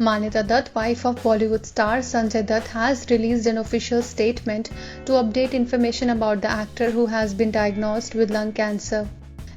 Manyata Dutt, wife of Bollywood star Sanjay Dutt, has released an official statement to update information about the actor who has been diagnosed with lung cancer.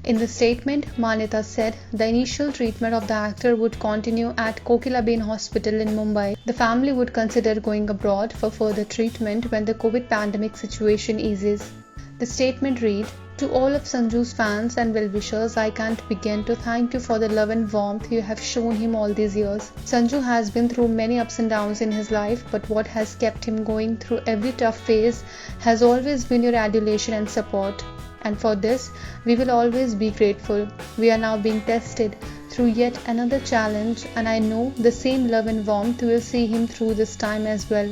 In the statement, Manyata said the initial treatment of the actor would continue at Kokilaben Hospital in Mumbai. The family would consider going abroad for further treatment when the COVID pandemic situation eases. The statement read, "To all of Sanju's fans and well-wishers, I can't begin to thank you for the love and warmth you have shown him all these years. Sanju has been through many ups and downs in his life, but what has kept him going through every tough phase has always been your adulation and support. And for this, we will always be grateful. We are now being tested through yet another challenge, and I know the same love and warmth will see him through this time as well.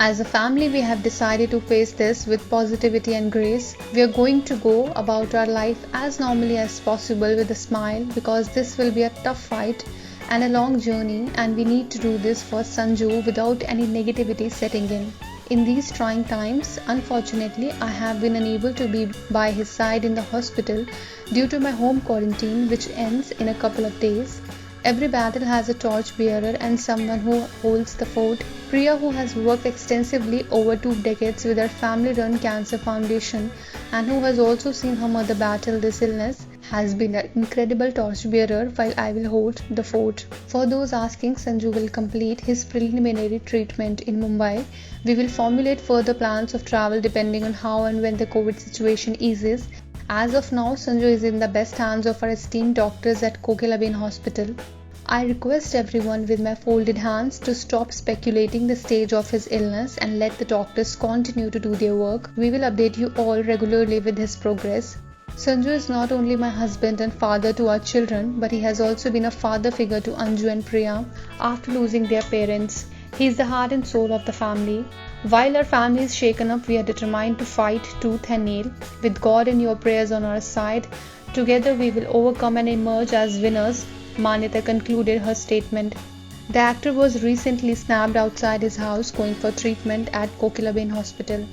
As a family, we have decided to face this with positivity and grace. We are going to go about our life as normally as possible with a smile, because this will be a tough fight and a long journey, and we need to do this for Sanju without any negativity setting in. In these trying times, unfortunately, I have been unable to be by his side in the hospital due to my home quarantine, which ends in a couple of days. Every battle has a torch bearer and someone who holds the fort. Priya, who has worked extensively over 2 decades with her family-run cancer foundation and who has also seen her mother battle this illness, has been an incredible torchbearer while I will hold the fort. For those asking, Sanju will complete his preliminary treatment in Mumbai. We will formulate further plans of travel depending on how and when the COVID situation eases. As of now, Sanju is in the best hands of our esteemed doctors at Kokilaben Hospital. I request everyone with my folded hands to stop speculating the stage of his illness and let the doctors continue to do their work. We will update you all regularly with his progress. Sanju is not only my husband and father to our children, but he has also been a father figure to Anju and Priya after losing their parents. He is the heart and soul of the family. While our family is shaken up, we are determined to fight tooth and nail. With God and your prayers on our side, together we will overcome and emerge as winners, Manyata concluded her statement. The actor was recently snapped outside his house going for treatment at Kokilaben Hospital.